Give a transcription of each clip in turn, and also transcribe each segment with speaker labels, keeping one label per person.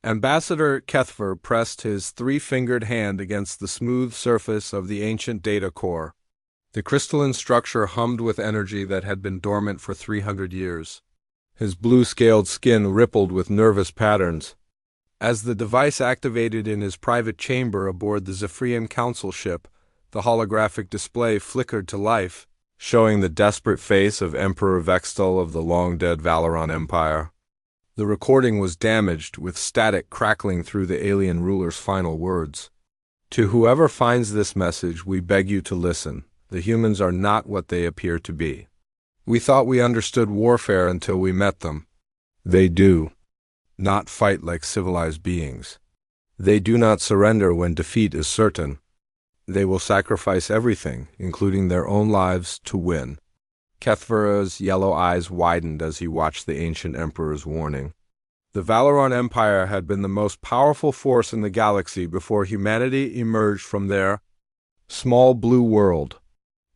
Speaker 1: Ambassador Kethver pressed his three-fingered hand against the smooth surface of the ancient data core. The crystalline structure hummed with energy that had been dormant for 300 years. His blue-scaled skin rippled with nervous patterns. As the device activated in his private chamber aboard the Zephyrian Council ship, the holographic display flickered to life, showing the desperate face of Emperor Vextal of the long-dead Valoran Empire. The recording was damaged, with static crackling through the alien ruler's final words. To whoever finds this message, we beg you to listen. The humans are not what they appear to be. We thought we understood warfare until we met them. They do not fight like civilized beings. They do not surrender when defeat is certain. They will sacrifice everything, including their own lives, to win. Kethver's yellow eyes widened as he watched the ancient emperor's warning. The Valoran Empire had been the most powerful force in the galaxy before humanity emerged from their small blue world.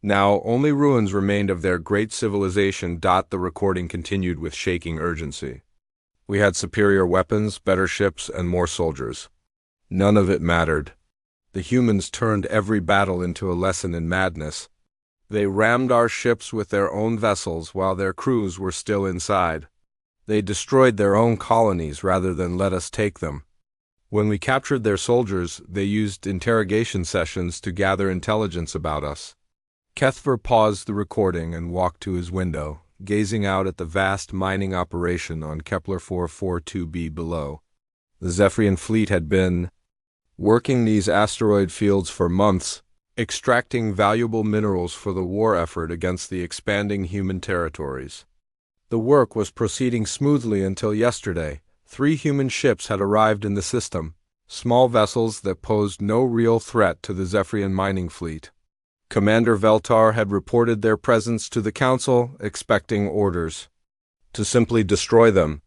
Speaker 1: Now only ruins remained of their great civilization. The recording continued with shaking urgency. We had superior weapons, better ships, and more soldiers. None of it mattered. The humans turned every battle into a lesson in madness. They rammed our ships with their own vessels while their crews were still inside. They destroyed their own colonies rather than let us take them. When we captured their soldiers, they used interrogation sessions to gather intelligence about us. Kethver paused the recording and walked to his window, gazing out at the vast mining operation on Kepler 442b below. The Zephyrian fleet had been working these asteroid fields for months, extracting valuable minerals for the war effort against the expanding human territories. The work was proceeding smoothly until yesterday. 3 human ships had arrived in the system, small vessels that posed no real threat to the Zephyrian mining fleet. Commander Veltar had reported their presence to the Council, expecting orders to simply destroy them.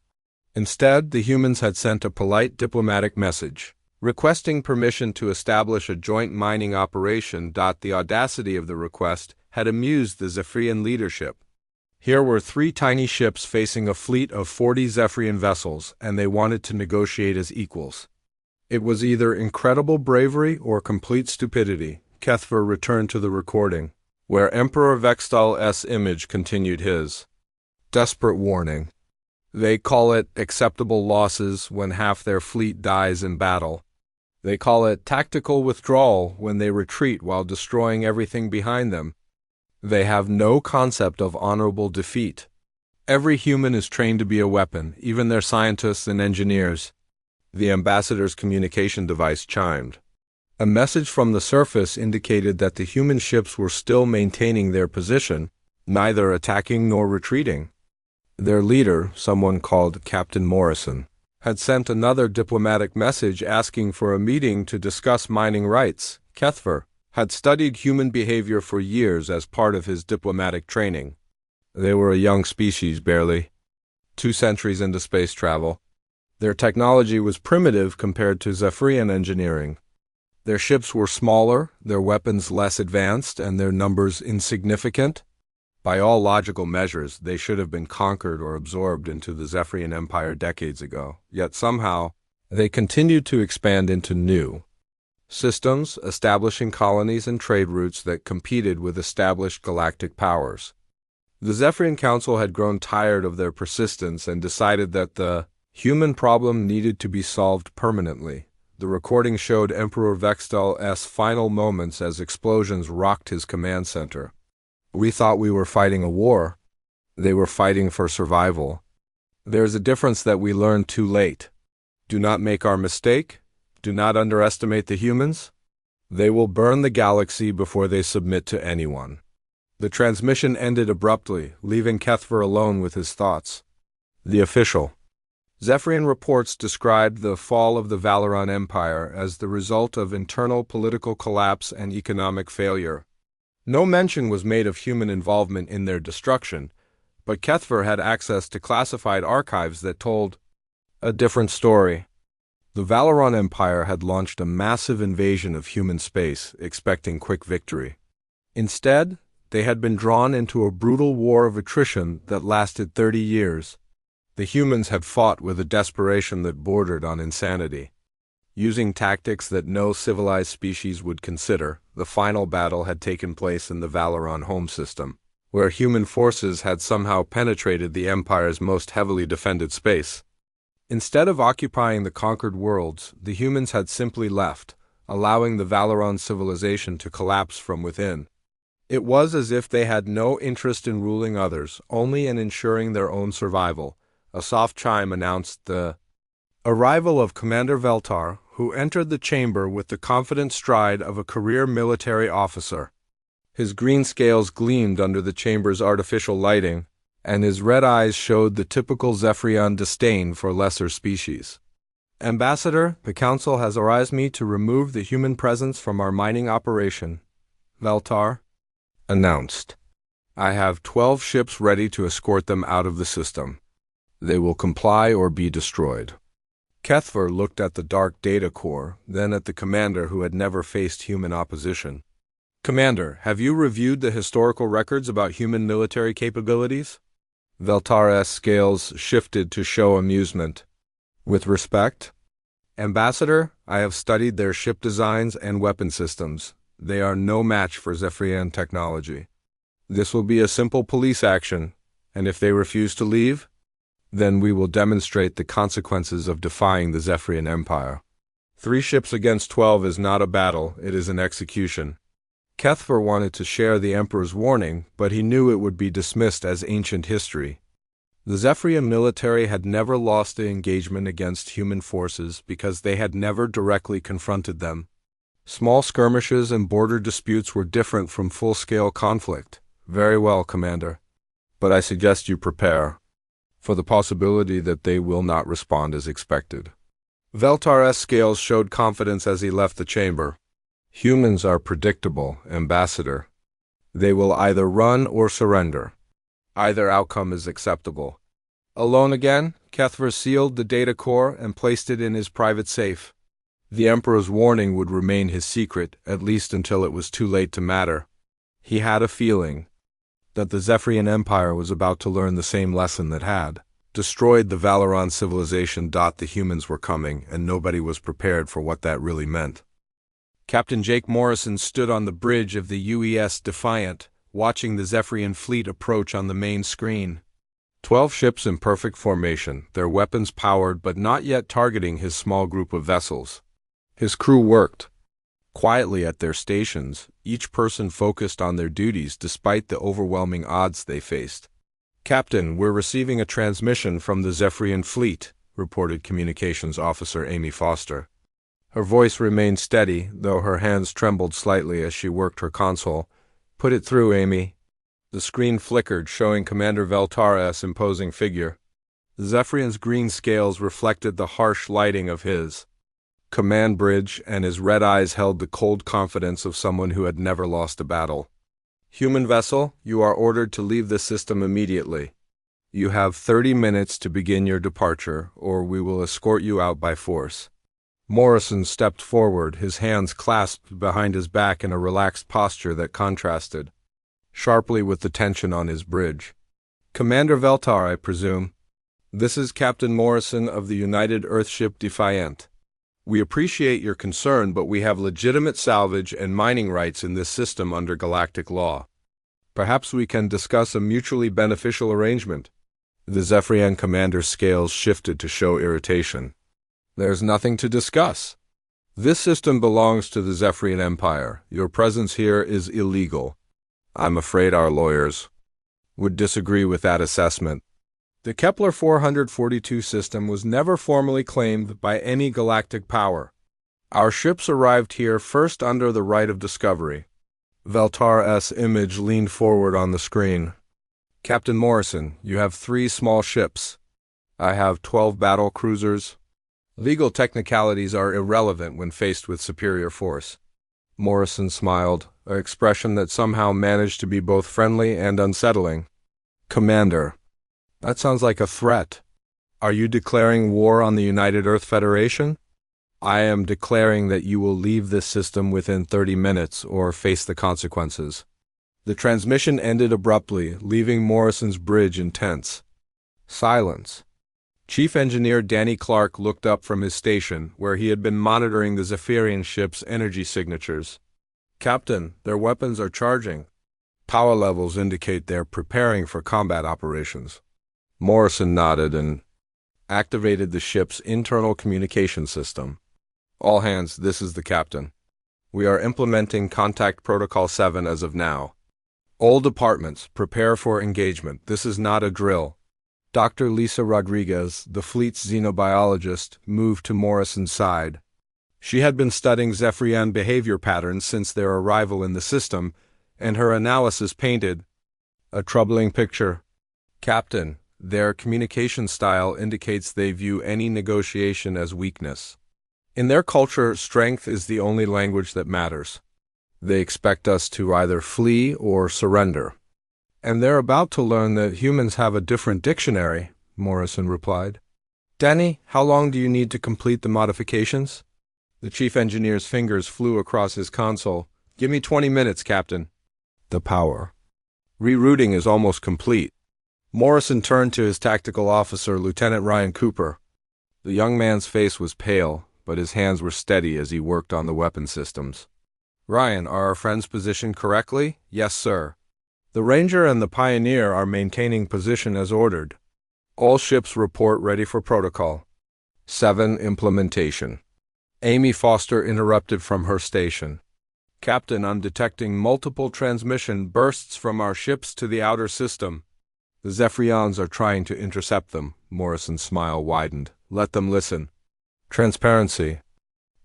Speaker 1: Instead, the humans had sent a polite diplomatic message, requesting permission to establish a joint mining operation. The audacity of the request had amused the Zephyrian leadership. Here were 3 tiny ships facing a fleet of 40 Zephyrian vessels, and they wanted to negotiate as equals. It was either incredible bravery or complete stupidity. Kethver returned to the recording, where Emperor Vextal's image continued his desperate warning. They call it acceptable losses when half their fleet dies in battle. They call it tactical withdrawal when they retreat while destroying everything behind them. They have no concept of honorable defeat. Every human is trained to be a weapon, even their scientists and engineers. The ambassador's communication device chimed. A message from the surface indicated that the human ships were still maintaining their position, neither attacking nor retreating. Their leader, someone called Captain Morrison, had sent another diplomatic message asking for a meeting to discuss mining rights. Kethver had studied human behavior for years as part of his diplomatic training. They were a young species, barely 2 centuries into space travel. Their technology was primitive compared to Zephyrian engineering. Their ships were smaller, their weapons less advanced, and their numbers insignificant. By all logical measures, they should have been conquered or absorbed into the Zephyrian Empire decades ago. Yet somehow, they continued to expand into new systems, establishing colonies and trade routes that competed with established galactic powers. The Zephyrian Council had grown tired of their persistence and decided that the human problem needed to be solved permanently. The recording showed Emperor Vextal's final moments as explosions rocked his command center. We thought we were fighting a war. They were fighting for survival. There's a difference that we learned too late. Do not make our mistake. Do not underestimate the humans. They will burn the galaxy before they submit to anyone. The transmission ended abruptly, leaving Kethver alone with his thoughts. The official Zephyrian reports described the fall of the Valoran Empire as the result of internal political collapse and economic failure. No mention was made of human involvement in their destruction, but Kethver had access to classified archives that told a different story. The Valoran Empire had launched a massive invasion of human space, expecting quick victory. Instead, they had been drawn into a brutal war of attrition that lasted 30 years. The humans had fought with a desperation that bordered on insanity. Using tactics that no civilized species would consider, the final battle had taken place in the Valoron home system, where human forces had somehow penetrated the Empire's most heavily defended space. Instead of occupying the conquered worlds, the humans had simply left, allowing the Valoron civilization to collapse from within. It was as if they had no interest in ruling others, only in ensuring their own survival. A soft chime announced the arrival of Commander Veltar, who entered the chamber with the confident stride of a career military officer. His green scales gleamed under the chamber's artificial lighting, and his red eyes showed the typical Zephyrian disdain for lesser species. "Ambassador, the Council has authorized me to remove the human presence from our mining operation," Veltar announced. "I have 12 ships ready to escort them out of the system. They will comply or be destroyed." Kethver looked at the dark data core, then at the commander who had never faced human opposition. "Commander, have you reviewed the historical records about human military capabilities?" Veltar's scales shifted to show amusement. "With respect, Ambassador, I have studied their ship designs and weapon systems. They are no match for Zephyrian technology. This will be a simple police action, and if they refuse to leave, then we will demonstrate the consequences of defying the Zephyrian Empire. 3 ships against 12 is not a battle, it is an execution." Kethver wanted to share the Emperor's warning, but he knew it would be dismissed as ancient history. The Zephyrian military had never lost the engagement against human forces because they had never directly confronted them. Small skirmishes and border disputes were different from full-scale conflict. "Very well, Commander. But I suggest you prepare for the possibility that they will not respond as expected." Veltar's scales showed confidence as he left the chamber. "Humans are predictable, Ambassador. They will either run or surrender. Either outcome is acceptable." Alone again, Kethver sealed the data core and placed it in his private safe. The Emperor's warning would remain his secret, at least until it was too late to matter. He had a feeling that the Zephyrian Empire was about to learn the same lesson that had destroyed the Valoron civilization. The humans were coming, and nobody was prepared for what that really meant. Captain Jake Morrison stood on the bridge of the UES Defiant, watching the Zephyrian fleet approach on the main screen. 12 ships in perfect formation, their weapons powered but not yet targeting his small group of vessels. His crew worked quietly at their stations, each person focused on their duties despite the overwhelming odds they faced. "Captain, we're receiving a transmission from the Zephyrian fleet," reported Communications Officer Amy Foster. Her voice remained steady, though her hands trembled slightly as she worked her console. "Put it through, Amy." The screen flickered, showing Commander Veltar's imposing figure. The Zephyrian's green scales reflected the harsh lighting of his command bridge, and his red eyes held the cold confidence of someone who had never lost a battle. "Human vessel, you are ordered to leave the system immediately. You have 30 minutes to begin your departure, or we will escort you out by force." Morrison stepped forward, his hands clasped behind his back in a relaxed posture that contrasted sharply with the tension on his bridge. "Commander Veltar, I presume. This is Captain Morrison of the United Earthship Defiant. We appreciate your concern, but we have legitimate salvage and mining rights in this system under galactic law. Perhaps we can discuss a mutually beneficial arrangement." The Zephyrian commander's scales shifted to show irritation. "There's nothing to discuss. This system belongs to the Zephyrian Empire. Your presence here is illegal. I'm afraid our lawyers would disagree with that assessment. The Kepler 442 system was never formally claimed by any galactic power. Our ships arrived here first under the right of discovery." Veltar's image leaned forward on the screen. "Captain Morrison, you have 3 small ships. I have 12 battle cruisers. Legal technicalities are irrelevant when faced with superior force." Morrison smiled, an expression that somehow managed to be both friendly and unsettling. "Commander, that sounds like a threat. Are you declaring war on the United Earth Federation?" "I am declaring that you will leave this system within 30 minutes or face the consequences." The transmission ended abruptly, leaving Morrison's bridge in tense silence. Chief Engineer Danny Clark looked up from his station, where he had been monitoring the Zephyrian ship's energy signatures. Captain, their weapons are charging. Power levels indicate they're preparing for combat operations. Morrison nodded and activated the ship's internal communication system. All hands, this is the captain. We are implementing Contact Protocol 7 as of now. All departments, prepare for engagement. This is not a drill. Dr. Lisa Rodriguez, the fleet's xenobiologist, moved to Morrison's side. She had been studying Zephyrian behavior patterns since their arrival in the system, and her analysis painted a troubling picture. Captain, their communication style indicates they view any negotiation as weakness. In their culture, strength is the only language that matters. They expect us to either flee or surrender. And they're about to learn that humans have a different dictionary, Morrison replied. Danny, how long do you need to complete the modifications? The chief engineer's fingers flew across his console. Give me 20 minutes, Captain. The power. Rerouting is almost complete. Morrison turned to his tactical officer, Lieutenant Ryan Cooper. The young man's face was pale, but his hands were steady as he worked on the weapon systems. Ryan, are our friends positioned correctly? Yes, sir. The Ranger and the Pioneer are maintaining position as ordered. All ships report ready for protocol. 7 implementation. Amy Foster interrupted from her station. Captain, I'm detecting multiple transmission bursts from our ships to the outer system. The Zephyrians are trying to intercept them. Morrison's smile widened. Let them listen. Transparency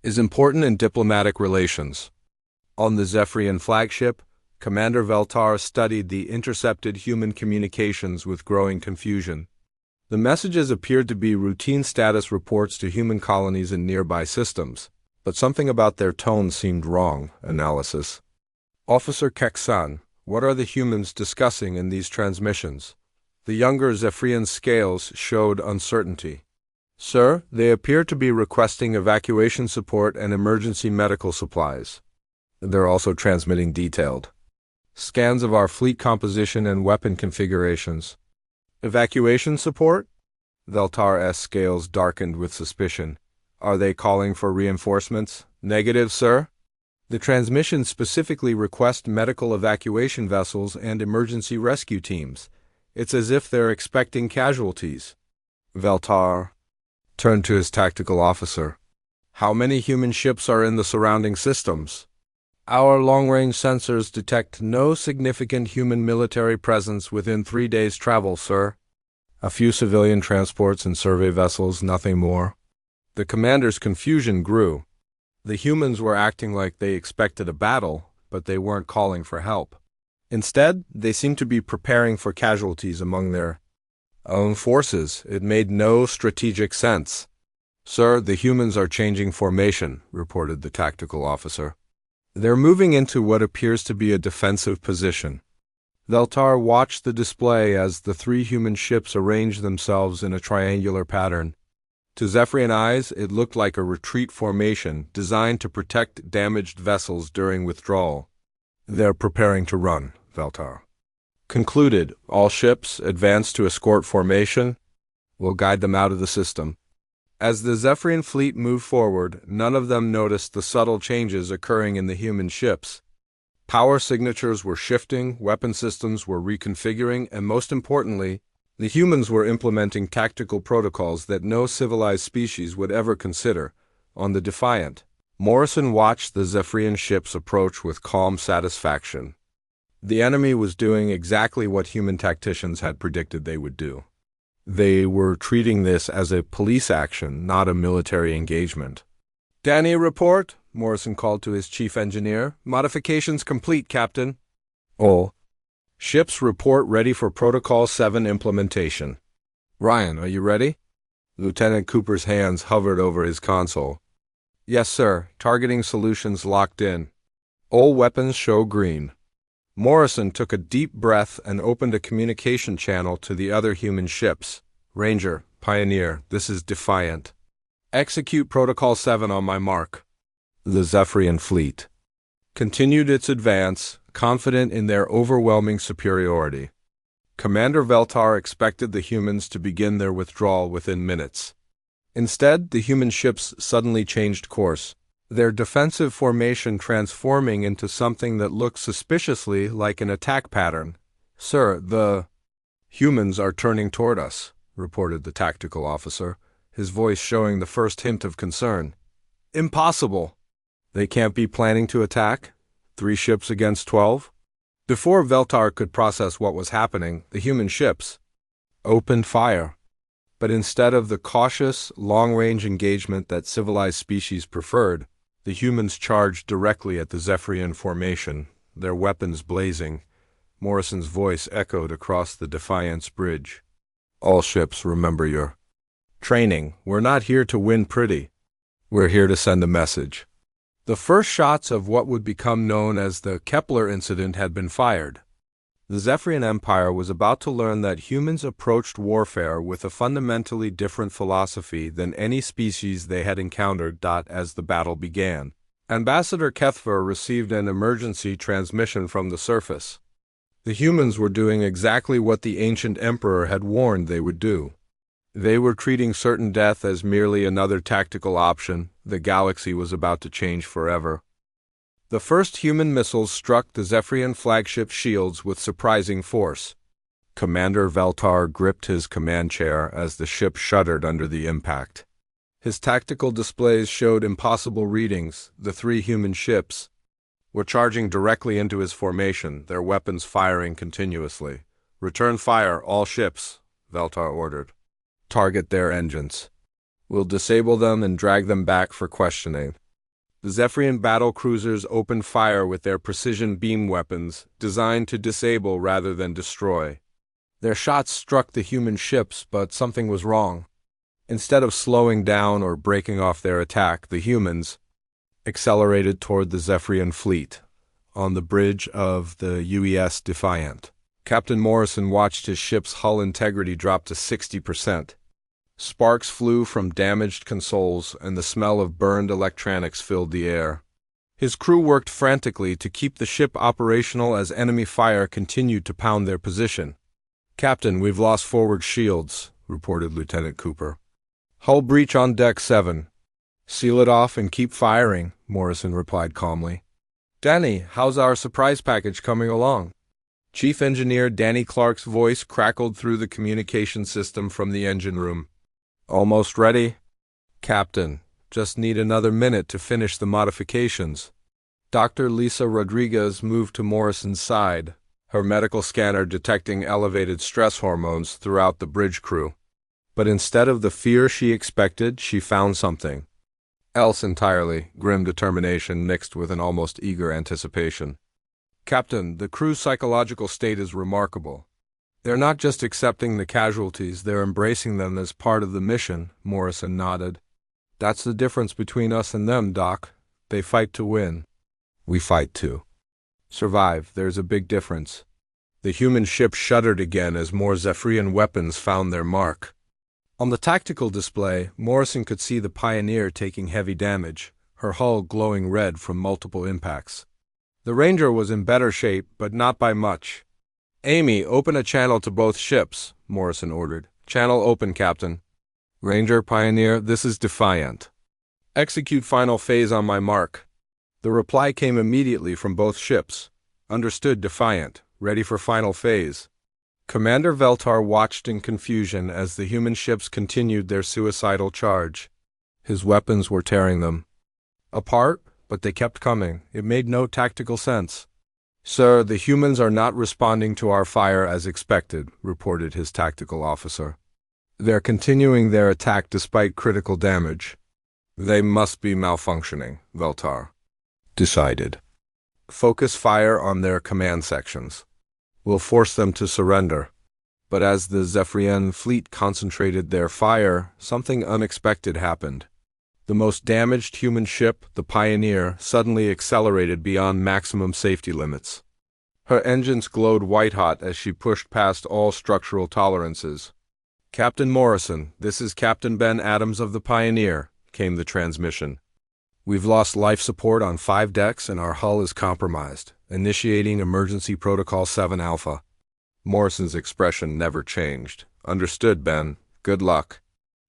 Speaker 1: is important in diplomatic relations. On the Zephyrian flagship, Commander Veltar studied the intercepted human communications with growing confusion. The messages appeared to be routine status reports to human colonies in nearby systems, but something about their tone seemed wrong. Analysis. Officer Keksan, what are the humans discussing in these transmissions? The younger Zephyrian scales showed uncertainty. Sir, they appear to be requesting evacuation support and emergency medical supplies. They're also transmitting detailed scans of our fleet composition and weapon configurations. Evacuation support? Veltar's scales darkened with suspicion. Are they calling for reinforcements? Negative, sir. The transmissions specifically request medical evacuation vessels and emergency rescue teams. It's as if they're expecting casualties. Veltar turned to his tactical officer. How many human ships are in the surrounding systems? Our long-range sensors detect no significant human military presence within 3 days' travel, sir. A few civilian transports and survey vessels, nothing more. The commander's confusion grew. The humans were acting like they expected a battle, but they weren't calling for help. Instead, they seemed to be preparing for casualties among their own forces. It made no strategic sense. Sir, the humans are changing formation, reported the tactical officer. They're moving into what appears to be a defensive position. Veltar watched the display as the 3 human ships arranged themselves in a triangular pattern. To Zephyrian eyes, it looked like a retreat formation designed to protect damaged vessels during withdrawal. They're preparing to run, Veltar concluded. All ships advance to escort formation. We'll guide them out of the system. As the Zephyrian fleet moved forward, none of them noticed the subtle changes occurring in the human ships. Power signatures were shifting, weapon systems were reconfiguring, and most importantly, the humans were implementing tactical protocols that no civilized species would ever consider. On the Defiant, Morrison watched the Zephyrian ships approach with calm satisfaction. The enemy was doing exactly what human tacticians had predicted they would do. They were treating this as a police action, not a military engagement. Danny, report, Morrison called to his chief engineer. Modifications complete, Captain. All ships report ready for Protocol 7 implementation. Ryan, are you ready? Lieutenant Cooper's hands hovered over his console. Yes, sir. Targeting solutions locked in. All weapons show green. Morrison took a deep breath and opened a communication channel to the other human ships. Ranger, Pioneer, this is Defiant. Execute Protocol 7 on my mark. The Zephyrian fleet continued its advance, confident in their overwhelming superiority. Commander Veltar expected the humans to begin their withdrawal within minutes. Instead, the human ships suddenly changed course, their defensive formation transforming into something that looked suspiciously like an attack pattern. "Sir, the humans are turning toward us," reported the tactical officer, his voice showing the first hint of concern. "Impossible! They can't be planning to attack? 3 ships against 12? Before Veltar could process what was happening, the human ships opened fire. But instead of the cautious, long-range engagement that civilized species preferred, the humans charged directly at the Zephyrian formation, their weapons blazing. Morrison's voice echoed across the Defiance bridge. "All ships, remember your training. We're not here to win pretty. We're here to send a message." The first shots of what would become known as the Kepler incident had been fired. The Zephyrian Empire was about to learn that humans approached warfare with a fundamentally different philosophy than any species they had encountered. As the battle began, Ambassador Kethver received an emergency transmission from the surface. The humans were doing exactly what the ancient emperor had warned they would do. They were treating certain death as merely another tactical option. The galaxy was about to change forever. The first human missiles struck the Zephyrian flagship shields with surprising force. Commander Veltar gripped his command chair as the ship shuddered under the impact. His tactical displays showed impossible readings. The 3 human ships were charging directly into his formation, their weapons firing continuously. "Return fire, all ships," Veltar ordered. "Target their engines. We'll disable them and drag them back for questioning." The Zephyrian battle cruisers opened fire with their precision beam weapons, designed to disable rather than destroy. Their shots struck the human ships, but something was wrong. Instead of slowing down or breaking off their attack, the humans accelerated toward the Zephyrian fleet. On the bridge of the UES Defiant, Captain Morrison watched his ship's hull integrity drop to 60%. Sparks flew from damaged consoles, and the smell of burned electronics filled the air. His crew worked frantically to keep the ship operational as enemy fire continued to pound their position. "Captain, we've lost forward shields," reported Lieutenant Cooper. "Hull breach on deck 7. "Seal it off and keep firing," Morrison replied calmly. "Danny, how's our surprise package coming along?" Chief Engineer Danny Clark's voice crackled through the communication system from the engine room. "Almost ready, Captain. Just need another minute to finish the modifications." Dr. Lisa Rodriguez moved to Morrison's side, her medical scanner detecting elevated stress hormones throughout the bridge crew. But instead of the fear she expected, she found something else entirely, grim determination mixed with an almost eager anticipation. "Captain, the crew's psychological state is remarkable. They're not just accepting the casualties, they're embracing them as part of the mission," Morrison nodded. "That's the difference between us and them, Doc. They fight to win. We fight to survive. There's a big difference." The human ship shuddered again as more Zephyrian weapons found their mark. On the tactical display, Morrison could see the Pioneer taking heavy damage, her hull glowing red from multiple impacts. The Ranger was in better shape, but not by much. "Amy, open a channel to both ships," Morrison ordered. "Channel open, Captain." "Ranger, Pioneer, this is Defiant. Execute final phase on my mark." The reply came immediately from both ships. "Understood, Defiant. Ready for final phase." Commander Veltar watched in confusion as the human ships continued their suicidal charge. His weapons were tearing them apart, but they kept coming. It made no tactical sense. "Sir, the humans are not responding to our fire as expected," reported his tactical officer. "They're continuing their attack despite critical damage." "They must be malfunctioning," Veltar decided. "Focus fire on their command sections. We'll force them to surrender." But as the Zephyrian fleet concentrated their fire, something unexpected happened. The most damaged human ship, the Pioneer, suddenly accelerated beyond maximum safety limits. Her engines glowed white-hot as she pushed past all structural tolerances. "Captain Morrison, this is Captain Ben Adams of the Pioneer," came the transmission. "We've lost life support on 5 decks and our hull is compromised. Initiating Emergency Protocol 7 Alpha." Morrison's expression never changed. Understood, Ben. Good luck.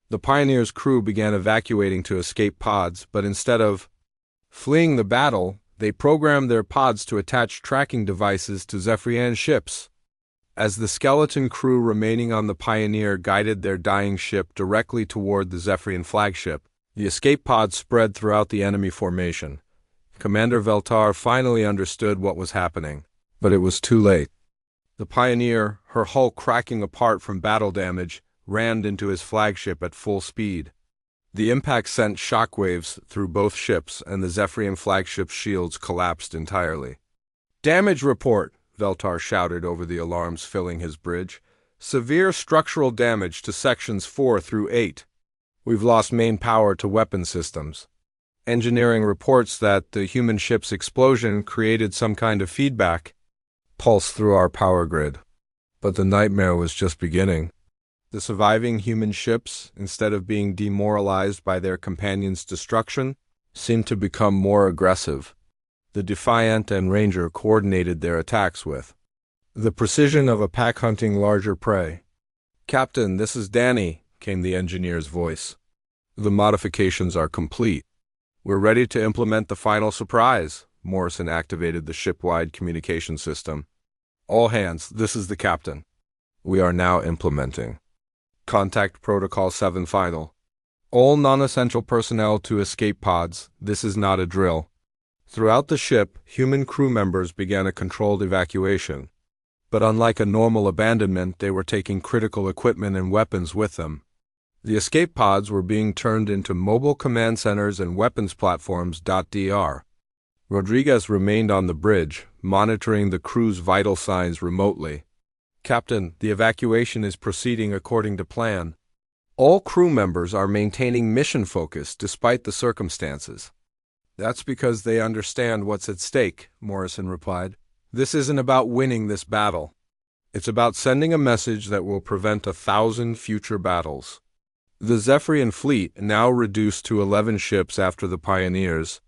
Speaker 1: The Pioneer's crew began evacuating to escape pods, but instead of fleeing the battle, they programmed their pods to attach tracking devices to Zephyrian ships. As the skeleton crew remaining on the Pioneer guided their dying ship directly toward the Zephyrian flagship, the escape pods spread throughout the enemy formation. Commander Veltar finally understood what was happening, but it was too late. The Pioneer, her hull cracking apart from battle damage, rammed into his flagship at full speed. The impact sent shockwaves through both ships, and the Zephyrian flagship's shields collapsed entirely. "Damage report!" Veltar shouted over the alarms filling his bridge. "Severe structural damage to sections 4 through 8. We've lost main power to weapon systems. Engineering reports that the human ship's explosion created some kind of feedback pulse through our power grid. But the nightmare was just beginning. The surviving human ships, instead of being demoralized by their companions' destruction, seemed to become more aggressive. The Defiant and Ranger coordinated their attacks with the precision of a pack hunting larger prey. "Captain, this is Danny," came the engineer's voice. "The modifications are complete. We're ready to implement the final surprise." Morrison activated the ship-wide communication system. "All hands, this is the captain. We are now implementing Contact Protocol 7 Final. All non-essential personnel to escape pods. This is not a drill." Throughout the ship, human crew members began a controlled evacuation. But unlike a normal abandonment, they were taking critical equipment and weapons with them. The escape pods were being turned into mobile command centers and weapons platforms. Dr. Rodriguez remained on the bridge, monitoring the crew's vital signs remotely. "Captain, the evacuation is proceeding according to plan. All crew members are maintaining mission focus despite the circumstances." "That's because they understand what's at stake," Morrison replied. "This isn't about winning this battle. It's about sending a message that will prevent 1,000 future battles." The Zephyrian fleet, now reduced to 11 ships after the Pioneers'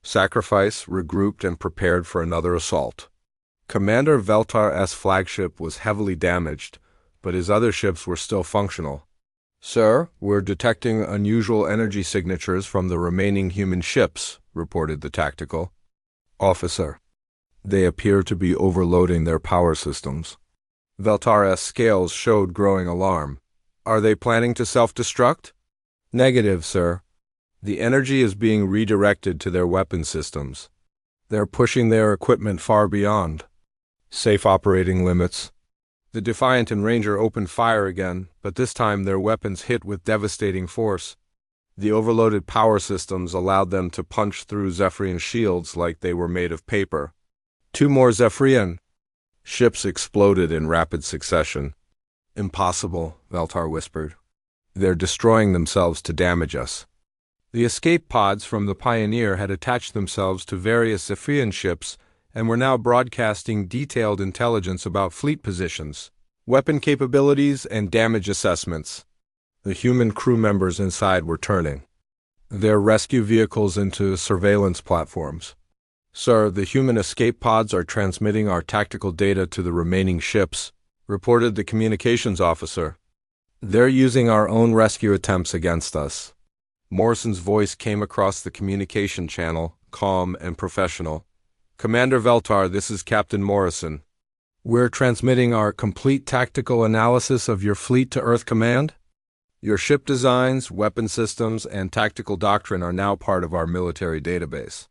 Speaker 1: sacrifice, regrouped and prepared for another assault. Commander Veltar's flagship was heavily damaged, but his other ships were still functional. "Sir, we're detecting unusual energy signatures from the remaining human ships," reported the tactical officer. "They appear to be overloading their power systems." Veltar's scales showed growing alarm. "Are they planning to self-destruct?" "Negative, sir. The energy is being redirected to their weapon systems. They're pushing their equipment far beyond safe operating limits." The Defiant and Ranger opened fire again, but this time their weapons hit with devastating force. The overloaded power systems allowed them to punch through Zephyrian shields like they were made of paper. 2 more Zephyrian ships exploded in rapid succession. "Impossible," Veltar whispered. "They're destroying themselves to damage us." The escape pods from the Pioneer had attached themselves to various Zephyrian ships and were now broadcasting detailed intelligence about fleet positions, weapon capabilities, and damage assessments. The human crew members inside were turning their rescue vehicles into surveillance platforms. "Sir, the human escape pods are transmitting our tactical data to the remaining ships," reported the communications officer. "They're using our own rescue attempts against us." Morrison's voice came across the communication channel, calm and professional. "Commander Veltar, this is Captain Morrison. We're transmitting our complete tactical analysis of your fleet to Earth Command. Your ship designs, weapon systems, and tactical doctrine are now part of our military database.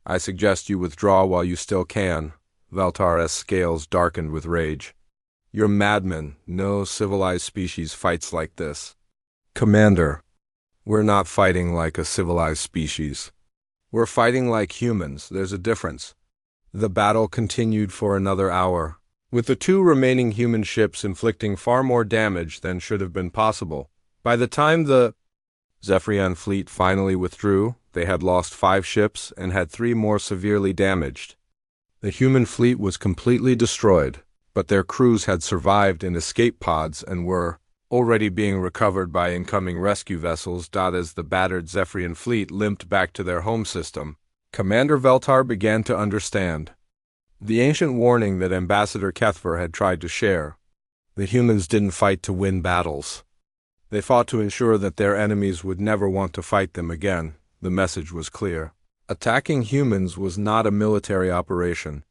Speaker 1: I suggest you withdraw while you still can." Veltar's scales darkened with rage. "You're madmen. No civilized species fights like this." "Commander, we're not fighting like a civilized species. We're fighting like humans. There's a difference." The battle continued for another hour, with the 2 remaining human ships inflicting far more damage than should have been possible. By the time the Zephyrian fleet finally withdrew, they had lost 5 ships and had 3 more severely damaged. The human fleet was completely destroyed, but their crews had survived in escape pods and were already being recovered by incoming rescue vessels. As the battered Zephyrian fleet limped back to their home system, Commander Veltar began to understand. The ancient warning that Ambassador Kethver had tried to share. The humans didn't fight to win battles. They fought to ensure that their enemies would never want to fight them again. The message was clear. Attacking humans was not a military operation.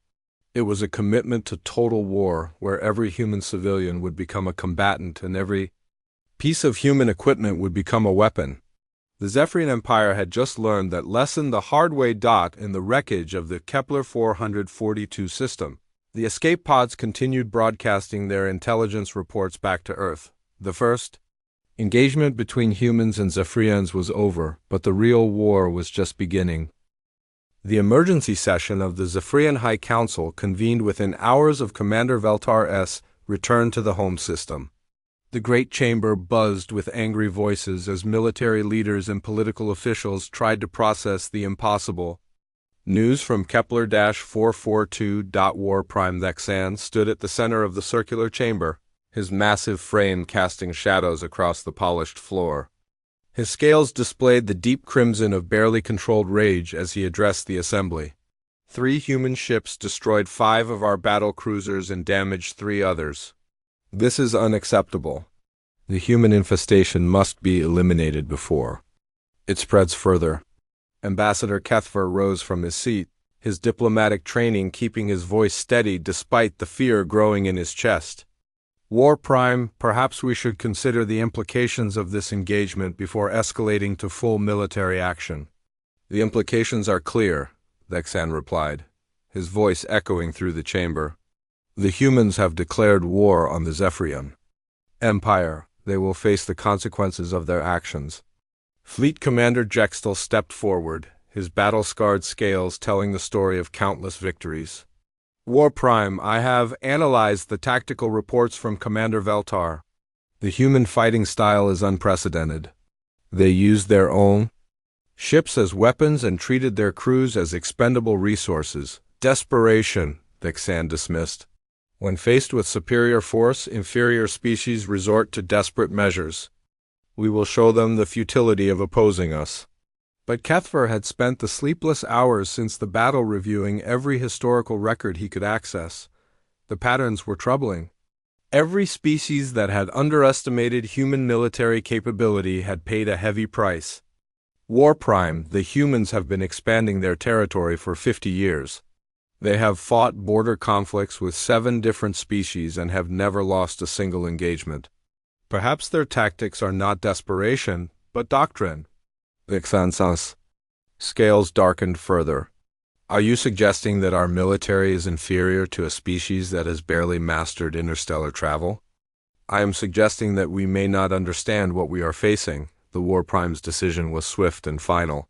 Speaker 1: It was a commitment to total war, where every human civilian would become a combatant and every piece of human equipment would become a weapon. The Zephyrian Empire had just learned that lesson the hard way. In the wreckage of the Kepler 442 system, the escape pods continued broadcasting their intelligence reports back to Earth. The first engagement between humans and Zephyrians was over, but the real war was just beginning. The emergency session of the Zephyrian High Council convened within hours of Commander Veltar's return to the home system. The great chamber buzzed with angry voices as military leaders and political officials tried to process the impossible. News from Kepler-442. War Prime Thexan stood at the center of the circular chamber, his massive frame casting shadows across the polished floor. His scales displayed the deep crimson of barely controlled rage as he addressed the assembly. 3 human ships destroyed 5 of our battle cruisers and damaged 3 others. This is unacceptable. The human infestation must be eliminated before it spreads further. Ambassador Kethver rose from his seat, his diplomatic training keeping his voice steady despite the fear growing in his chest. War Prime, perhaps we should consider the implications of this engagement before escalating to full military action. The implications are clear, Thexan replied, his voice echoing through the chamber. The humans have declared war on the Zephyrian Empire. They will face the consequences of their actions. Fleet Commander Jextel stepped forward, his battle-scarred scales telling the story of countless victories. War Prime, I have analyzed the tactical reports from Commander Veltar. The human fighting style is unprecedented. They used their own ships as weapons and treated their crews as expendable resources. Desperation, Thexan dismissed. When faced with superior force, inferior species resort to desperate measures. We will show them the futility of opposing us. But Kethver had spent the sleepless hours since the battle reviewing every historical record he could access. The patterns were troubling. Every species that had underestimated human military capability had paid a heavy price. War Prime, the humans have been expanding their territory for 50 years. They have fought border conflicts with 7 different species and have never lost a single engagement. Perhaps their tactics are not desperation, but doctrine. Ixansa's scales darkened further. Are you suggesting that our military is inferior to a species that has barely mastered interstellar travel? I am suggesting that we may not understand what we are facing. The War Prime's decision was swift and final.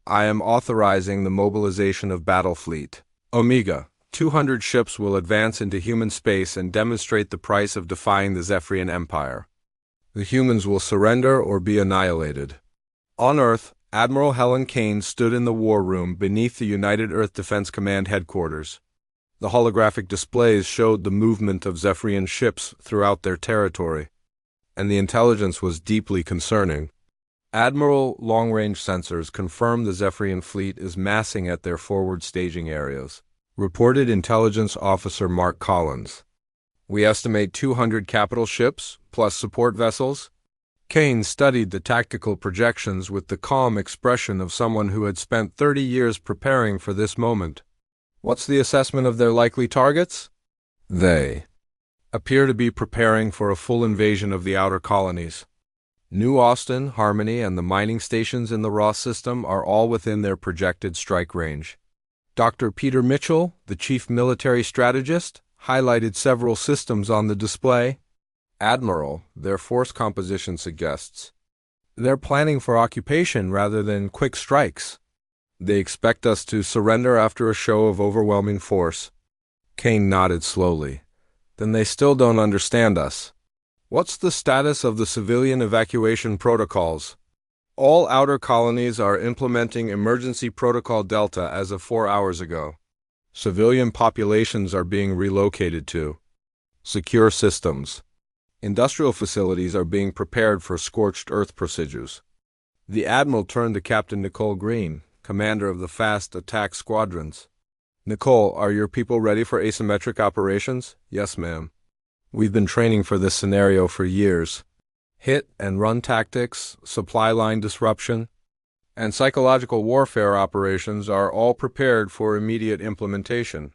Speaker 1: I am authorizing the mobilization of battle fleet. Omega, 200 ships will advance into human space and demonstrate the price of defying the Zephyrian Empire. The humans will surrender or be annihilated. On Earth, Admiral Helen Kane stood in the war room beneath the United Earth Defense Command headquarters. The holographic displays showed the movement of Zephyrian ships throughout their territory, and the intelligence was deeply concerning. Admiral long-range sensors confirm the Zephyrian fleet is massing at their forward staging areas, reported Intelligence Officer Mark Collins. We estimate 200 capital ships, plus support vessels. Kane studied the tactical projections with the calm expression of someone who had spent 30 years preparing for this moment. What's the assessment of their likely targets? They appear to be preparing for a full invasion of the outer colonies. New Austin, Harmony, and the mining stations in the Ross system are all within their projected strike range. Dr. Peter Mitchell, the chief military strategist, highlighted several systems on the display. Admiral, their force composition suggests. They're planning for occupation rather than quick strikes. They expect us to surrender after a show of overwhelming force. Kane nodded slowly. Then they still don't understand us. What's the status of the civilian evacuation protocols? All outer colonies are implementing Emergency Protocol Delta as of 4 hours ago. Civilian populations are being relocated to secure systems. Industrial facilities are being prepared for scorched earth procedures. The Admiral turned to Captain Nicole Green, commander of the fast attack squadrons. Nicole, are your people ready for asymmetric operations? Yes, ma'am. We've been training for this scenario for years. Hit and run tactics, supply line disruption, and psychological warfare operations are all prepared for immediate implementation.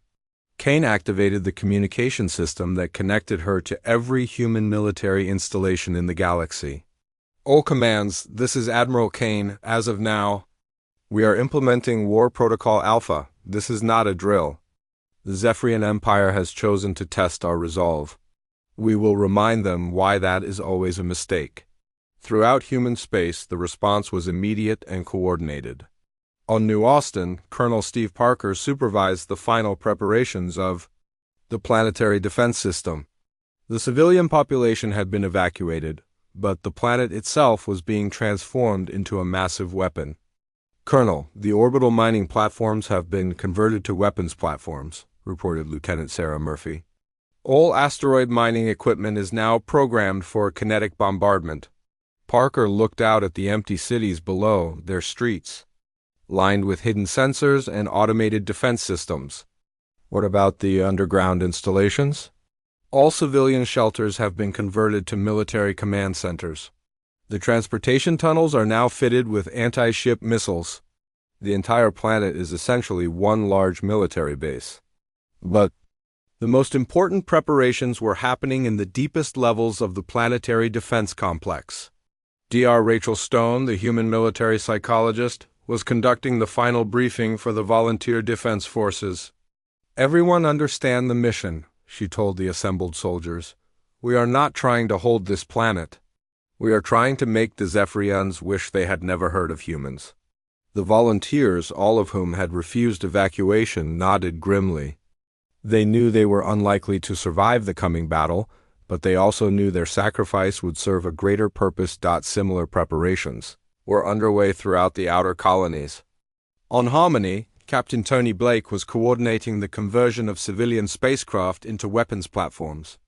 Speaker 1: Kane activated the communication system that connected her to every human military installation in the galaxy. All commands, this is Admiral Kane. As of now, we are implementing War Protocol Alpha. This is not a drill. The Zephyrian Empire has chosen to test our resolve. We will remind them why that is always a mistake. Throughout human space, the response was immediate and coordinated. On New Austin, Colonel Steve Parker supervised the final preparations of the planetary defense system. The civilian population had been evacuated, but the planet itself was being transformed into a massive weapon. Colonel, the orbital mining platforms have been converted to weapons platforms, reported Lieutenant Sarah Murphy. All asteroid mining equipment is now programmed for kinetic bombardment. Parker looked out at the empty cities below, their streets, lined with hidden sensors and automated defense systems. What about the underground installations? All civilian shelters have been converted to military command centers. The transportation tunnels are now fitted with anti-ship missiles. The entire planet is essentially one large military base. But the most important preparations were happening in the deepest levels of the planetary defense complex. Dr. Rachel Stone, the human military psychologist, was conducting the final briefing for the volunteer defense forces. Everyone understand the mission, she told the assembled soldiers. We are not trying to hold this planet. We are trying to make the Zephyrians wish they had never heard of humans. The volunteers, all of whom had refused evacuation, nodded grimly. They knew they were unlikely to survive the coming battle, but they also knew their sacrifice would serve a greater purpose. Similar preparations were underway throughout the outer colonies. On Harmony, Captain Tony Blake was coordinating the conversion of civilian spacecraft into weapons platforms.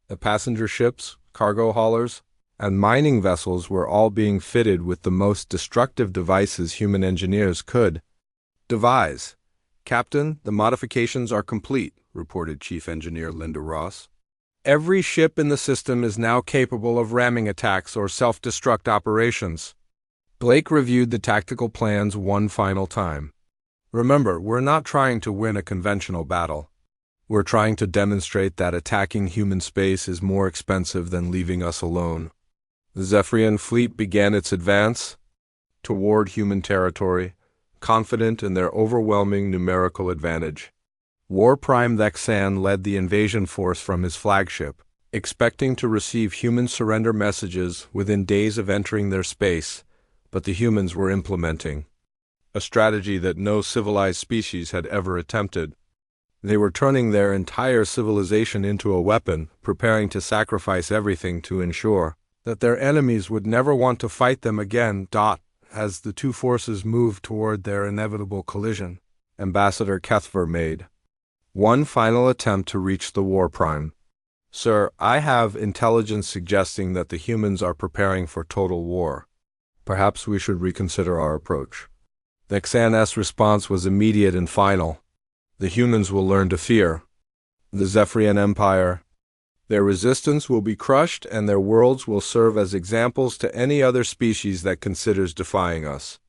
Speaker 1: The passenger ships, cargo haulers, and mining vessels were all being fitted with the most destructive devices human engineers could devise. Captain, the modifications are complete, reported Chief Engineer Linda Ross. Every ship in the system is now capable of ramming attacks or self-destruct operations. Blake reviewed the tactical plans one final time. Remember, we're not trying to win a conventional battle. We're trying to demonstrate that attacking human space is more expensive than leaving us alone. The Zephyrian fleet began its advance toward human territory, confident in their overwhelming numerical advantage. War Prime Thexan led the invasion force from his flagship, expecting to receive human surrender messages within days of entering their space, but the humans were implementing a strategy that no civilized species had ever attempted. They were turning their entire civilization into a weapon, preparing to sacrifice everything to ensure that their enemies would never want to fight them again. As the two forces moved toward their inevitable collision, Ambassador Kethver made one final attempt to reach the War Prime. Sir, I have intelligence suggesting that the humans are preparing for total war. Perhaps we should reconsider our approach. Thexan's response was immediate and final. The humans will learn to fear the Zephyrian Empire. Their resistance will be crushed, and their worlds will serve as examples to any other species that considers defying us.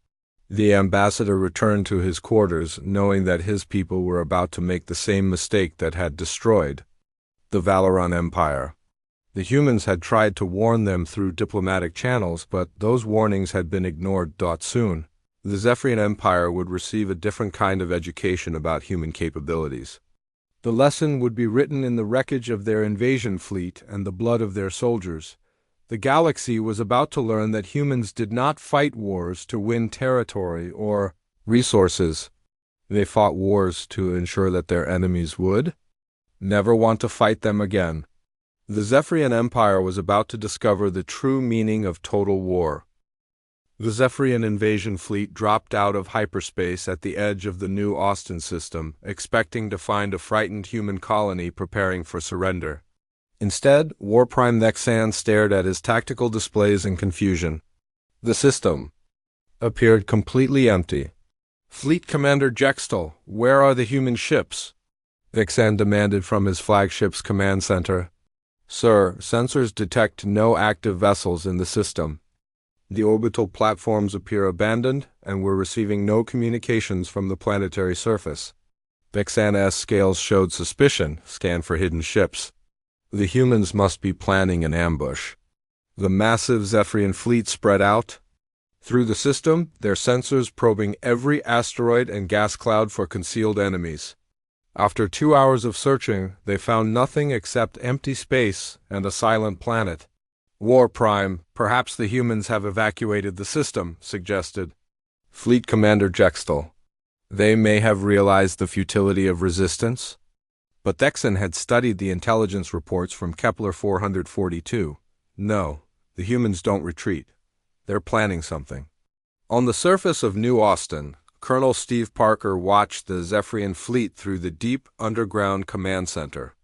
Speaker 1: The ambassador returned to his quarters, knowing that his people were about to make the same mistake that had destroyed the Valoran Empire. The humans had tried to warn them through diplomatic channels, but those warnings had been ignored. Soon, the Zephyrian Empire would receive a different kind of education about human capabilities. The lesson would be written in the wreckage of their invasion fleet and the blood of their soldiers. The galaxy was about to learn that humans did not fight wars to win territory or resources. They fought wars to ensure that their enemies would never want to fight them again. The Zephyrian Empire was about to discover the true meaning of total war. The Zephyrian invasion fleet dropped out of hyperspace at the edge of the New Austin system, expecting to find a frightened human colony preparing for surrender. Instead, War Prime Thexan stared at his tactical displays in confusion. The system appeared completely empty. Fleet Commander Jextel, where are the human ships? Vixen demanded from his flagship's command center. Sir, sensors detect no active vessels in the system. The orbital platforms appear abandoned, and we're receiving no communications from the planetary surface. Vixen's scales showed suspicion. Scan for hidden ships. The humans must be planning an ambush. The massive Zephyrian fleet spread out through the system, their sensors probing every asteroid and gas cloud for concealed enemies. After 2 hours of searching, they found nothing except empty space and a silent planet. War Prime, perhaps the humans have evacuated the system, suggested Fleet Commander Jextel. They may have realized the futility of resistance. But Dexon had studied the intelligence reports from Kepler 442. No, the humans don't retreat. They're planning something. On the surface of New Austin, Colonel Steve Parker watched the Zephyrian fleet through the deep underground command center.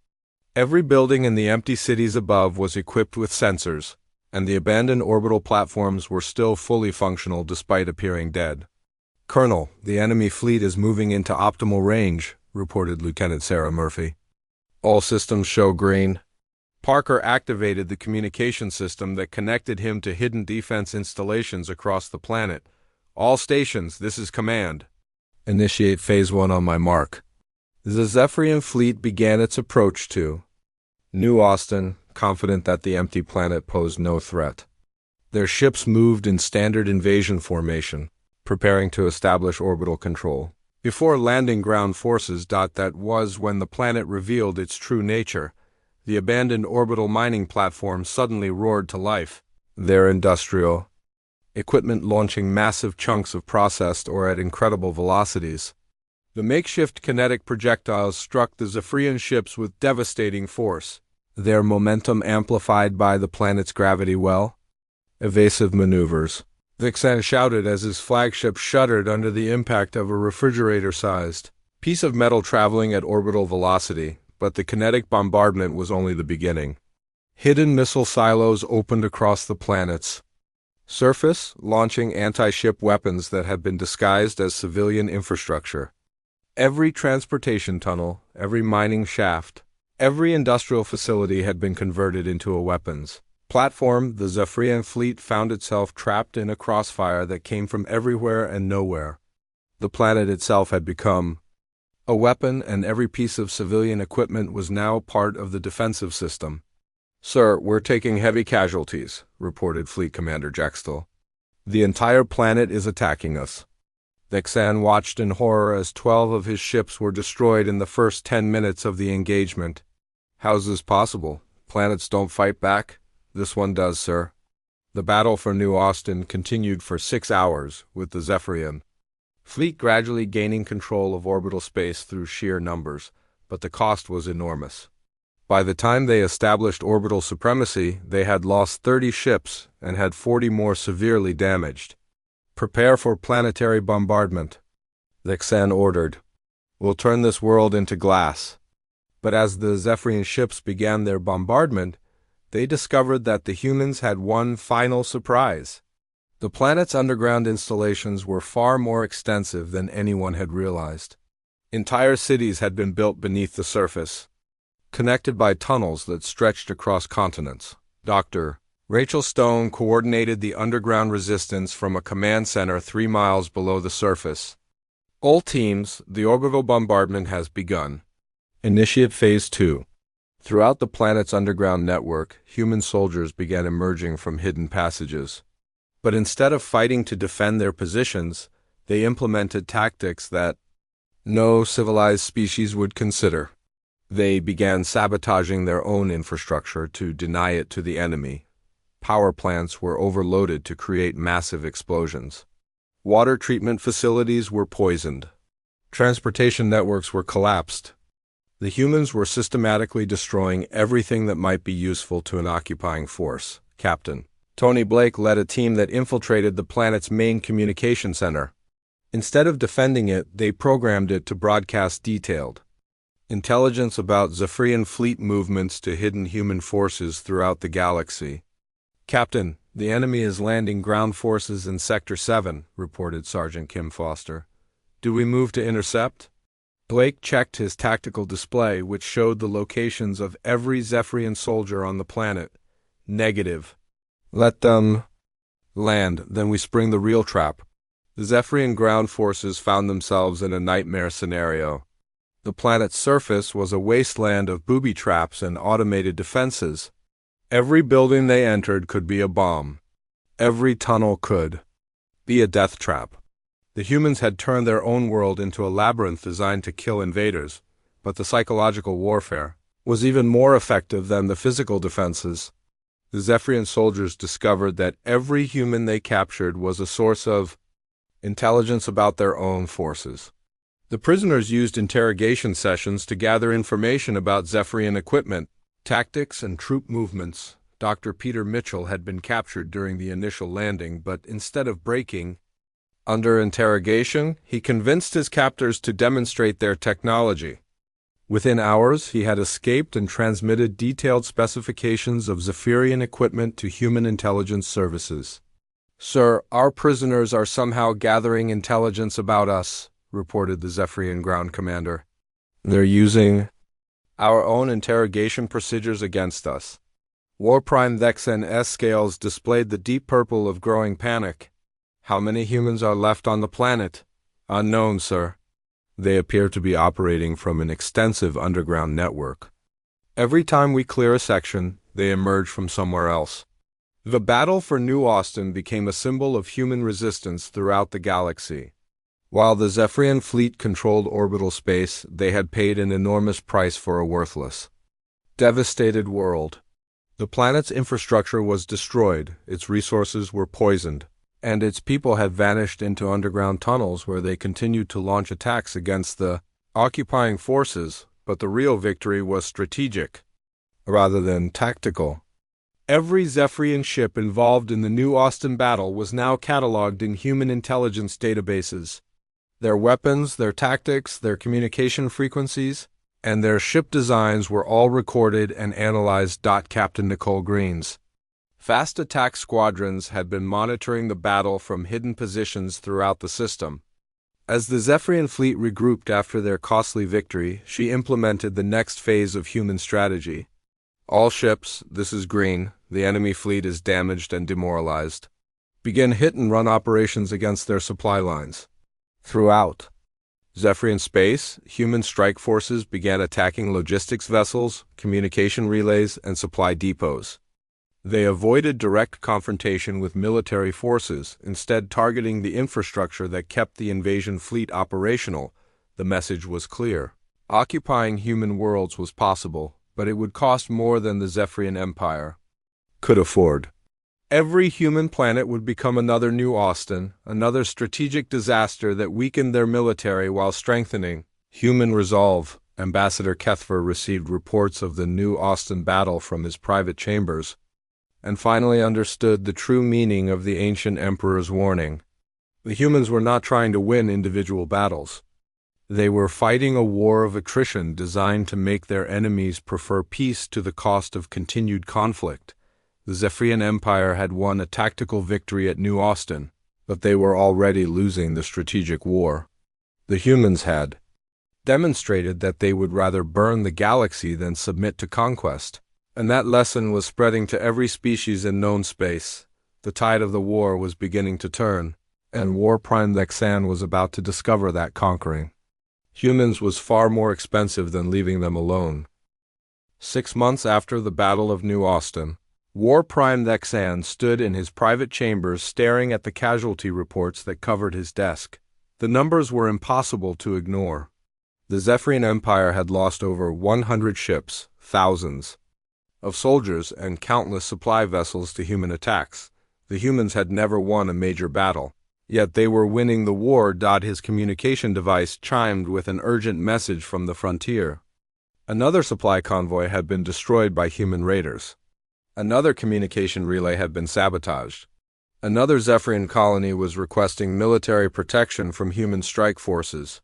Speaker 1: Every building in the empty cities above was equipped with sensors, and the abandoned orbital platforms were still fully functional despite appearing dead. Colonel, the enemy fleet is moving into optimal range, reported Lieutenant Sarah Murphy. All systems show green. Parker activated the communication system that connected him to hidden defense installations across the planet. All stations, this is command. Initiate Phase 1 on my mark. The Zephyrian fleet began its approach to New Austin, confident that the empty planet posed no threat. Their ships moved in standard invasion formation, preparing to establish orbital control. Before landing ground forces. That was when the planet revealed its true nature. The abandoned orbital mining platform suddenly roared to life. Their industrial equipment launching massive chunks of processed ore at incredible velocities. The makeshift kinetic projectiles struck the Zephyrian ships with devastating force, their momentum amplified by the planet's gravity well. Evasive maneuvers. Vixen shouted as his flagship shuddered under the impact of a refrigerator-sized piece of metal traveling at orbital velocity, but the kinetic bombardment was only the beginning. Hidden missile silos opened across the planet's surface, launching anti-ship weapons that had been disguised as civilian infrastructure. Every transportation tunnel, every mining shaft, every industrial facility had been converted into a weapons platform. The Zephyrian fleet found itself trapped in a crossfire that came from everywhere and nowhere. The planet itself had become a weapon, and every piece of civilian equipment was now part of the defensive system. Sir, we're taking heavy casualties, reported Fleet Commander Jextel. The entire planet is attacking us. Vexan watched in horror as 12 of his ships were destroyed in the first 10 minutes of the engagement. How's this possible? Planets don't fight back? This one does, sir. The battle for New Austin continued for 6 hours, with the Zephyrian fleet gradually gaining control of orbital space through sheer numbers, but the cost was enormous. By the time they established orbital supremacy, they had lost 30 ships and had 40 more severely damaged. Prepare for planetary bombardment, Vexan ordered. We'll turn this world into glass. But as the Zephyrian ships began their bombardment, they discovered that the humans had one final surprise. The planet's underground installations were far more extensive than anyone had realized. Entire cities had been built beneath the surface, connected by tunnels that stretched across continents. Dr. Rachel Stone coordinated the underground resistance from a command center 3 miles below the surface. All teams, the orbital bombardment has begun. Initiate Phase 2. Throughout the planet's underground network, human soldiers began emerging from hidden passages. But instead of fighting to defend their positions, they implemented tactics that no civilized species would consider. They began sabotaging their own infrastructure to deny it to the enemy. Power plants were overloaded to create massive explosions. Water treatment facilities were poisoned. Transportation networks were collapsed. The humans were systematically destroying everything that might be useful to an occupying force. Captain Tony Blake led a team that infiltrated the planet's main communication center. Instead of defending it, they programmed it to broadcast detailed intelligence about Zephyrian fleet movements to hidden human forces throughout the galaxy. Captain, the enemy is landing ground forces in Sector 7, reported Sergeant Kim Foster. Do we move to intercept? Blake checked his tactical display, which showed the locations of every Zephyrian soldier on the planet. Negative. Let them land, then we spring the real trap. The Zephyrian ground forces found themselves in a nightmare scenario. The planet's surface was a wasteland of booby traps and automated defenses. Every building they entered could be a bomb. Every tunnel could be a death trap. The humans had turned their own world into a labyrinth designed to kill invaders, but the psychological warfare was even more effective than the physical defenses. The Zephyrian soldiers discovered that every human they captured was a source of intelligence about their own forces. The prisoners used interrogation sessions to gather information about Zephyrian equipment, tactics, and troop movements. Dr. Peter Mitchell had been captured during the initial landing, but instead of breaking under interrogation, he convinced his captors to demonstrate their technology. Within hours, he had escaped and transmitted detailed specifications of Zephyrian equipment to human intelligence services. "Sir, our prisoners are somehow gathering intelligence about us," reported the Zephyrian ground commander. "They're using our own interrogation procedures against us." War Prime Vexen S scales displayed the deep purple of growing panic. "How many humans are left on the planet?" "Unknown, sir. They appear to be operating from an extensive underground network. Every time we clear a section, they emerge from somewhere else." The battle for New Austin became a symbol of human resistance throughout the galaxy. While the Zephyrian fleet controlled orbital space, they had paid an enormous price for a worthless, devastated world. The planet's infrastructure was destroyed, its resources were poisoned, and its people had vanished into underground tunnels where they continued to launch attacks against the occupying forces, but the real victory was strategic, rather than tactical. Every Zephyrian ship involved in the New Austin battle was now cataloged in human intelligence databases. Their weapons, their tactics, their communication frequencies, and their ship designs were all recorded and analyzed. Captain Nicole Green's fast attack squadrons had been monitoring the battle from hidden positions throughout the system. As the Zephyrian fleet regrouped after their costly victory, she implemented the next phase of human strategy. "All ships, this is Green, the enemy fleet is damaged and demoralized. Begin hit-and-run operations against their supply lines." Throughout Zephyrian space, human strike forces began attacking logistics vessels, communication relays, and supply depots. They avoided direct confrontation with military forces, instead targeting the infrastructure that kept the invasion fleet operational. The message was clear. Occupying human worlds was possible, but it would cost more than the Zephyrian Empire could afford. Every human planet would become another New Austin, another strategic disaster that weakened their military while strengthening human resolve. Ambassador Kethfer received reports of the New Austin battle from his private chambers, and finally understood the true meaning of the ancient emperor's warning. The humans were not trying to win individual battles. They were fighting a war of attrition designed to make their enemies prefer peace to the cost of continued conflict. The Zephyrian Empire had won a tactical victory at New Austin, but they were already losing the strategic war. The humans had demonstrated that they would rather burn the galaxy than submit to conquest, and that lesson was spreading to every species in known space. The tide of the war was beginning to turn, and War Prime Lexan was about to discover that conquering humans was far more expensive than leaving them alone. 6 months after the Battle of New Austin, War Prime Lexan stood in his private chambers staring at the casualty reports that covered his desk. The numbers were impossible to ignore. The Zephyrian Empire had lost over 100 ships, thousands of soldiers, and countless supply vessels to human attacks. The humans had never won a major battle, yet they were winning the war. His communication device chimed with an urgent message from the frontier. Another supply convoy had been destroyed by human raiders. Another communication relay had been sabotaged. Another Zephyrian colony was requesting military protection from human strike forces.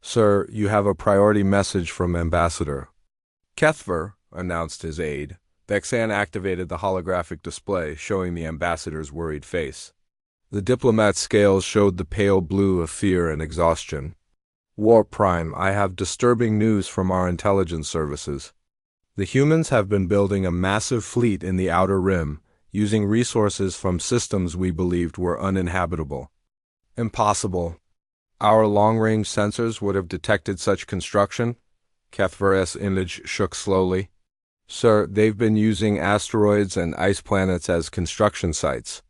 Speaker 1: "Sir, you have a priority message from Ambassador Kethfer," announced his aide. Vexan activated the holographic display, showing the ambassador's worried face. The diplomat's scales showed the pale blue of fear and exhaustion. War Prime, I have disturbing news from our intelligence services. The humans have been building a massive fleet in the Outer Rim, using resources from systems we believed were uninhabitable. Impossible. Our long-range sensors would have detected such construction? Kethver's image shook slowly. Sir, they've been using asteroids and ice planets as construction sites.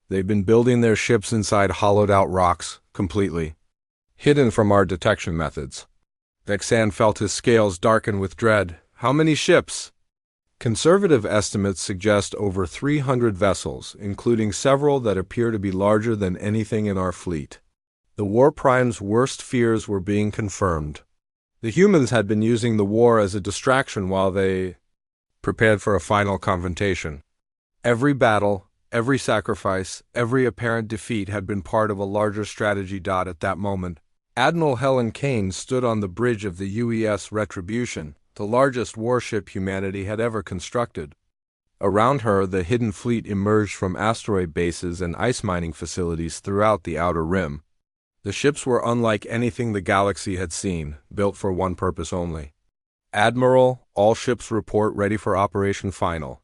Speaker 1: They've been building their ships inside hollowed-out rocks, completely hidden from our detection methods. Vexan felt his scales darken with dread. How many ships? Conservative estimates suggest over 300 vessels, including several that appear to be larger than anything in our fleet. The War Prime's worst fears were being confirmed. The humans had been using the war as a distraction while they prepared for a final confrontation. Every battle, every sacrifice, every apparent defeat had been part of a larger strategy. At that moment, Admiral Helen Kane stood on the bridge of the UES Retribution, the largest warship humanity had ever constructed. Around her, the hidden fleet emerged from asteroid bases and ice mining facilities throughout the Outer Rim. The ships were unlike anything the galaxy had seen, built for one purpose only. Admiral, all ships report ready for Operation Final.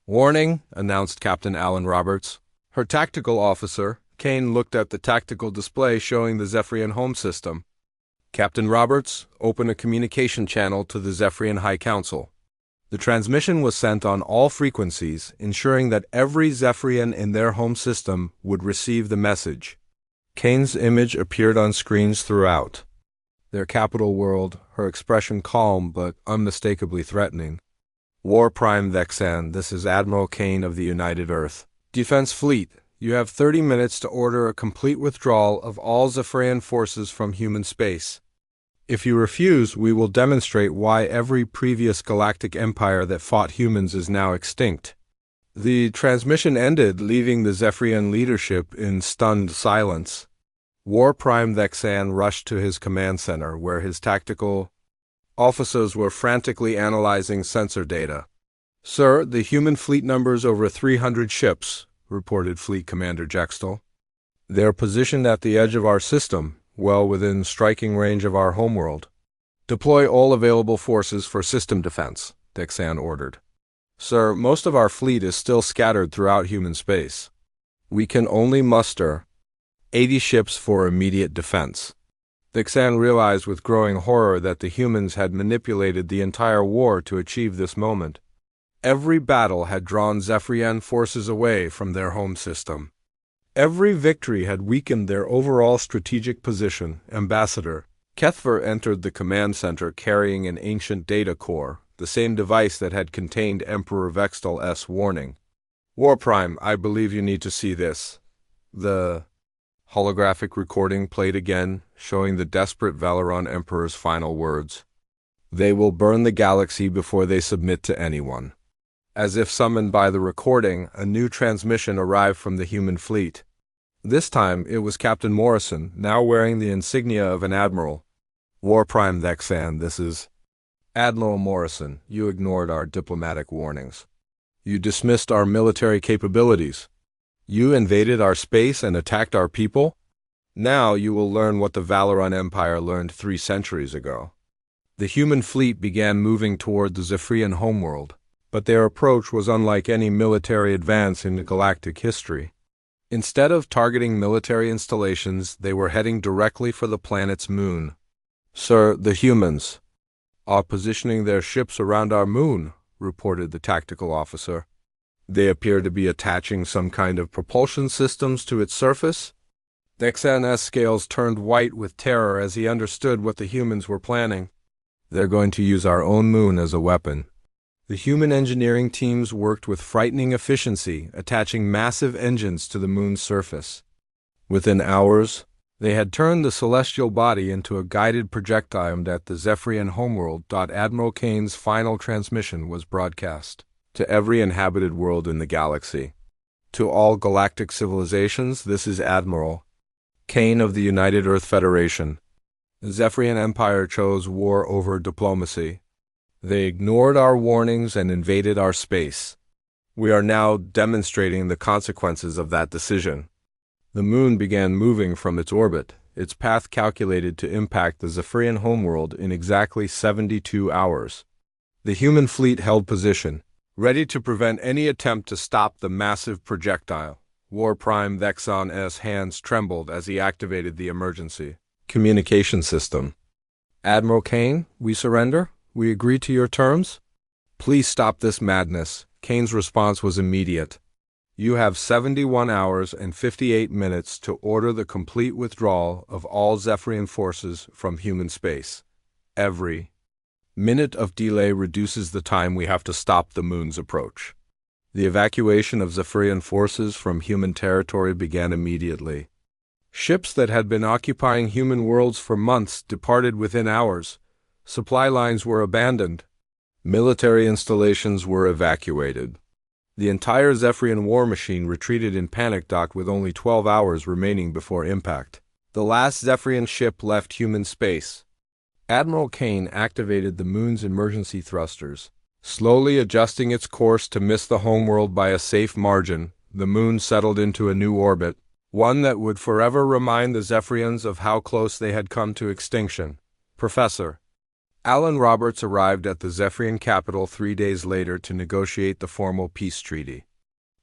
Speaker 1: Warning, announced Captain Alan Roberts. Her tactical officer, Kane, looked at the tactical display showing the Zephyrian home system. Captain Roberts, open a communication channel to the Zephyrian High Council. The transmission was sent on all frequencies, ensuring that every Zephyrian in their home system would receive the message. Kane's image appeared on screens throughout their capital world, her expression calm but unmistakably threatening. War Prime Vexan, this is Admiral Kane of the United Earth Defense Fleet. You have 30 minutes to order a complete withdrawal of all Zephyrian forces from human space. If you refuse, we will demonstrate why every previous galactic empire that fought humans is now extinct. The transmission ended, leaving the Zephyrian leadership in stunned silence. War Prime Vexan rushed to his command center, where his tactical officers were frantically analyzing sensor data. Sir, the human fleet numbers over 300 ships, reported Fleet Commander Jextel. They're positioned at the edge of our system, well within striking range of our homeworld. Deploy all available forces for system defense, Vexan ordered. Sir, most of our fleet is still scattered throughout human space. We can only muster 80 ships for immediate defense. Vexan realized with growing horror that the humans had manipulated the entire war to achieve this moment. Every battle had drawn Zephyrian forces away from their home system. Every victory had weakened their overall strategic position. Ambassador Kethver entered the command center carrying an ancient data core, the same device that had contained Emperor Vextel's warning. War Prime, I believe you need to see this. The holographic recording played again, showing the desperate Valeron Emperor's final words. They will burn the galaxy before they submit to anyone. As if summoned by the recording, a new transmission arrived from the human fleet. This time, it was Captain Morrison, now wearing the insignia of an admiral. War Prime Vexan, this is Admiral Morrison. You ignored our diplomatic warnings. You dismissed our military capabilities. You invaded our space and attacked our people. Now you will learn what the Valeron Empire learned 3 centuries ago. The human fleet began moving toward the Zephyrian homeworld, but their approach was unlike any military advance in galactic history. Instead of targeting military installations, they were heading directly for the planet's moon. Sir, the humans are positioning their ships around our moon, reported the tactical officer. They appear to be attaching some kind of propulsion systems to its surface. Vexan's scales turned white with terror as he understood what the humans were planning. They're going to use our own moon as a weapon. The human engineering teams worked with frightening efficiency, attaching massive engines to the moon's surface. Within hours, they had turned the celestial body into a guided projectile at the Zephyrian homeworld. Admiral Kane's final transmission was broadcast to every inhabited world in the galaxy. To all galactic civilizations, this is Admiral Kane of the United Earth Federation. The Zephyrian Empire chose war over diplomacy. They ignored our warnings and invaded our space. We are now demonstrating the consequences of that decision. The moon began moving from its orbit, its path calculated to impact the Zephyrian homeworld in exactly 72 hours. The human fleet held position, ready to prevent any attempt to stop the massive projectile. War Prime Vexon's hands trembled as he activated the emergency communication system. Admiral Kane, we surrender? We agree to your terms? Please stop this madness. Kane's response was immediate. You have 71 hours and 58 minutes to order the complete withdrawal of all Zephyrian forces from human space. Every minute of delay reduces the time we have to stop the moon's approach. The evacuation of Zephyrian forces from human territory began immediately. Ships that had been occupying human worlds for months departed within hours. Supply lines were abandoned. Military installations were evacuated. The entire Zephyrian war machine retreated in panic, docked with only 12 hours remaining before impact. The last Zephyrian ship left human space. Admiral Kane activated the moon's emergency thrusters. Slowly adjusting its course to miss the homeworld by a safe margin, the moon settled into a new orbit, one that would forever remind the Zephyrians of how close they had come to extinction. Professor Alan Roberts arrived at the Zephyrian capital 3 days later to negotiate the formal peace treaty.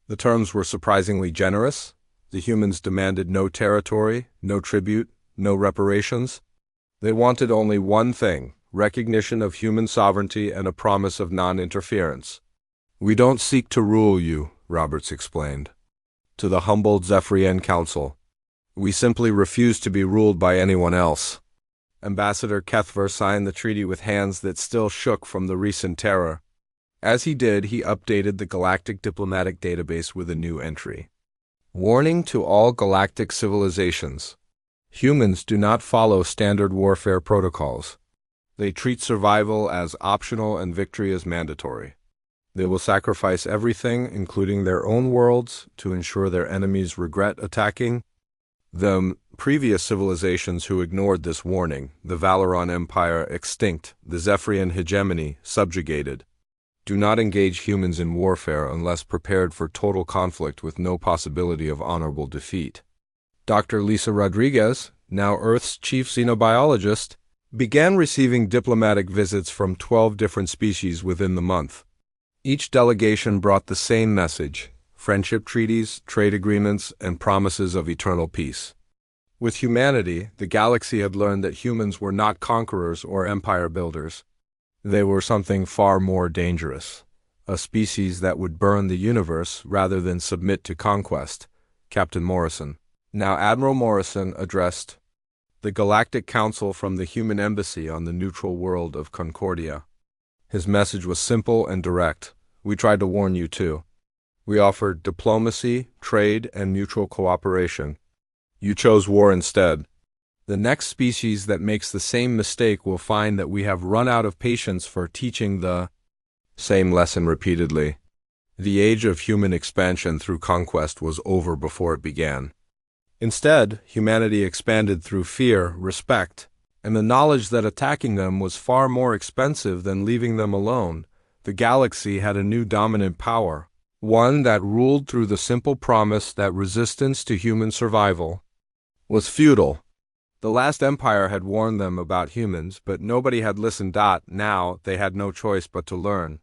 Speaker 1: The terms were surprisingly generous. The humans demanded no territory, no tribute, no reparations. They wanted only one thing: recognition of human sovereignty and a promise of non-interference. We don't seek to rule you, Roberts explained to the humbled Zephyrian Council. We simply refuse to be ruled by anyone else. Ambassador Kethver signed the treaty with hands that still shook from the recent terror. As he did, he updated the Galactic Diplomatic Database with a new entry. Warning to all galactic civilizations. Humans do not follow standard warfare protocols. They treat survival as optional and victory as mandatory. They will sacrifice everything, including their own worlds, to ensure their enemies regret attacking them. Previous civilizations who ignored this warning, the Valoron Empire extinct, the Zephyrian hegemony subjugated, do not engage humans in warfare unless prepared for total conflict with no possibility of honorable defeat. Dr. Lisa Rodriguez, now Earth's chief xenobiologist, began receiving diplomatic visits from 12 different species within the month. Each delegation brought the same message: friendship treaties, trade agreements, and promises of eternal peace. With humanity, the galaxy had learned that humans were not conquerors or empire builders. They were something far more dangerous, a species that would burn the universe rather than submit to conquest. Captain Morrison. Now Admiral Morrison addressed the Galactic Council from the human embassy on the neutral world of Concordia. His message was simple and direct. We tried to warn you too. We offered diplomacy, trade, and mutual cooperation. You chose war instead. The next species that makes the same mistake will find that we have run out of patience for teaching the same lesson repeatedly. The age of human expansion through conquest was over before it began. Instead, humanity expanded through fear, respect, and the knowledge that attacking them was far more expensive than leaving them alone. The galaxy had a new dominant power, one that ruled through the simple promise that resistance to human survival was futile. The last empire had warned them about humans, but nobody had listened. Now they had no choice but to learn.